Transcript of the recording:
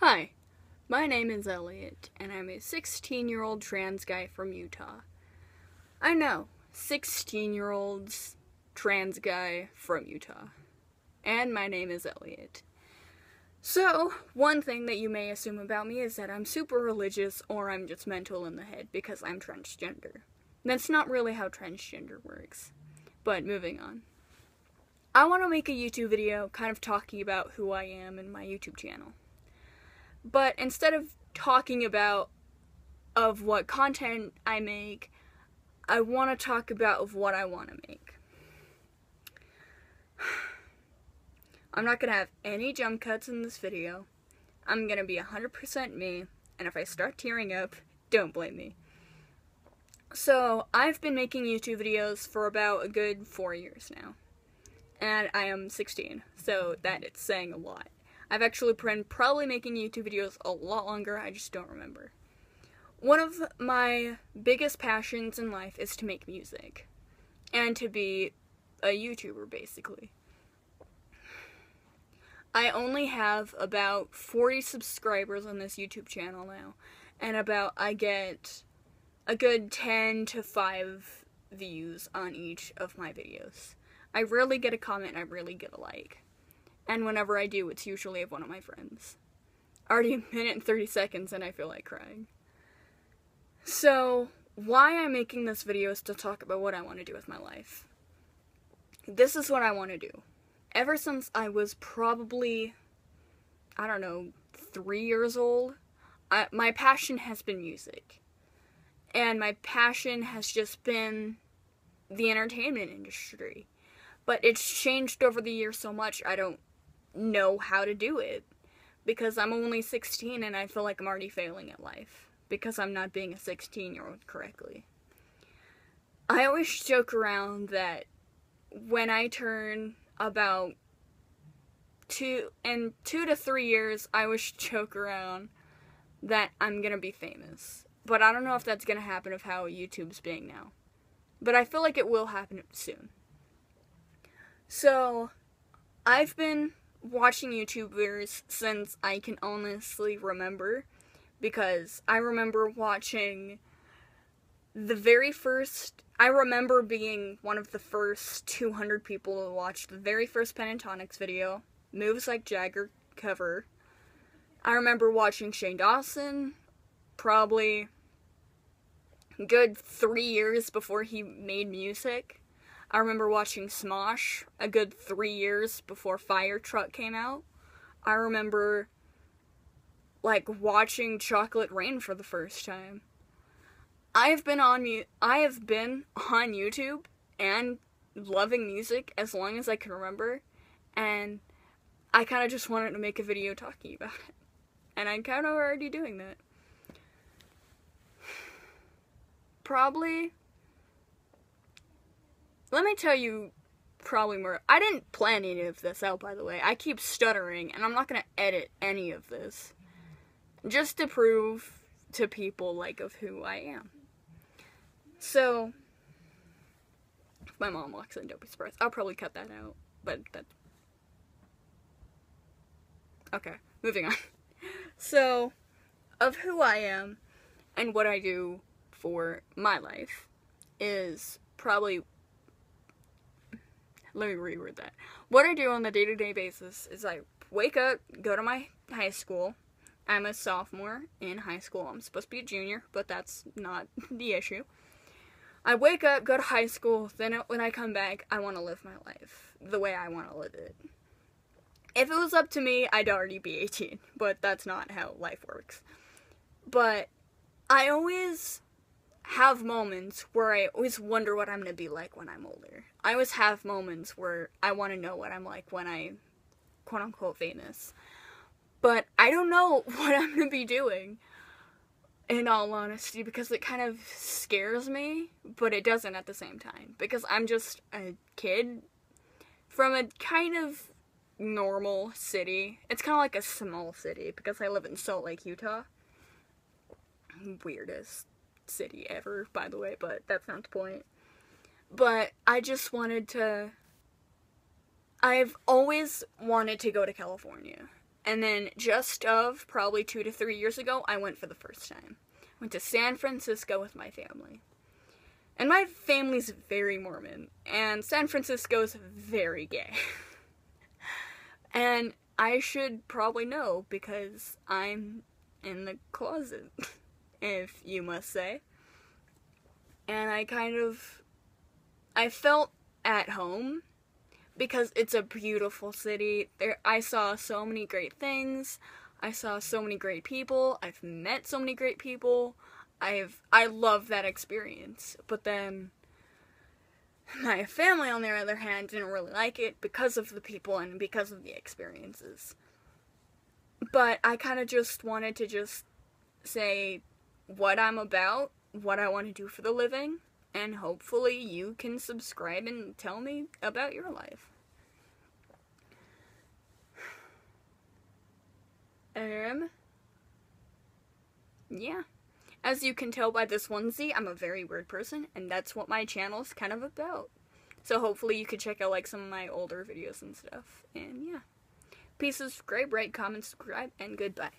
Hi, my name is Elliot, and I'm a 16-year-old trans guy from Utah. I know, 16-year-olds, trans guy from Utah. And my name is Elliot. So, one thing that you may assume about me is that I'm super religious or I'm just mental in the head because I'm transgender. That's not really how transgender works. But moving on. I want to make a YouTube video kind of talking about who I am in my YouTube channel. But instead of talking about what content I make, I want to talk about of what I want to make. I'm not going to have any jump cuts in this video. I'm going to be 100% me, and if I start tearing up, don't blame me. So, I've been making YouTube videos for about a good 4 years now. And I am 16, so that it's saying a lot. I've actually been probably making YouTube videos a lot longer, I just don't remember. One of my biggest passions in life is to make music. And to be a YouTuber, basically. I only have about 40 subscribers on this YouTube channel now. And I get a good 10 to 5 views on each of my videos. I rarely get a comment, I rarely get a like. And whenever I do, it's usually of one of my friends. Already a minute and 30 seconds and I feel like crying. So, why I'm making this video is to talk about what I want to do with my life. This is what I want to do. Ever since I was probably, 3 years old, my passion has been music. And my passion has just been the entertainment industry. But it's changed over the years so much, I don't know how to do it. Because I'm only 16 and I feel like I'm already failing at life. Because I'm not being a 16-year-old correctly. I always joke around that when I turn about 2 to 3 years, I always joke around that I'm gonna be famous. But I don't know if that's gonna happen of how YouTube's being now. But I feel like it will happen soon. So, I've been watching YouTubers since I can honestly remember, because I remember watching I remember being one of the first 200 people to watch the very first Pentatonics video, Moves Like Jagger cover. I remember watching Shane Dawson, probably a good 3 years before he made music. I remember watching Smosh a good 3 years before Fire Truck came out. I remember, watching Chocolate Rain for the first time. I have been on YouTube and loving music as long as I can remember, and I kind of just wanted to make a video talking about it. And I'm kind of already doing that. Let me tell you probably more. I didn't plan any of this out, by the way. I keep stuttering, and I'm not going to edit any of this. Just to prove to people, of who I am. So, if my mom walks in, don't be surprised. I'll probably cut that out, but that's... Okay, moving on. So, of who I am and what I do for my life is probably... Let me reword that. What I do on a day-to-day basis is I wake up, go to my high school. I'm a sophomore in high school. I'm supposed to be a junior, but that's not the issue. I wake up, go to high school, then when I come back, I want to live my life the way I want to live it. If it was up to me, I'd already be 18, but that's not how life works. But I always have moments where I always wonder what I'm going to be like when I'm older. I always have moments where I want to know what I'm like when I'm quote-unquote famous. But I don't know what I'm going to be doing, in all honesty, because it kind of scares me, but it doesn't at the same time. Because I'm just a kid from a kind of normal city. It's kind of like a small city, because I live in Salt Lake, Utah. Weirdest city ever, by the way, but that's not the point. But I just wanted to... I've always wanted to go to California. And then just of probably 2 to 3 years ago, I went for the first time. Went to San Francisco with my family. And my family's very Mormon, and San Francisco's very gay. And I should probably know because I'm in the closet, if you must say. And I felt at home because it's a beautiful city. I saw so many great things. I saw so many great people. I've met so many great people. I love that experience. But then my family, on the other hand, didn't really like it because of the people and because of the experiences. But I kind of just wanted to just say what I'm about, what I want to do for the living, and hopefully you can subscribe and tell me about your life. Yeah. As you can tell by this onesie, I'm a very weird person, and that's what my channel's kind of about. So hopefully you could check out, like, some of my older videos and stuff. And yeah. Peace, subscribe, rate, comment, subscribe, and goodbye.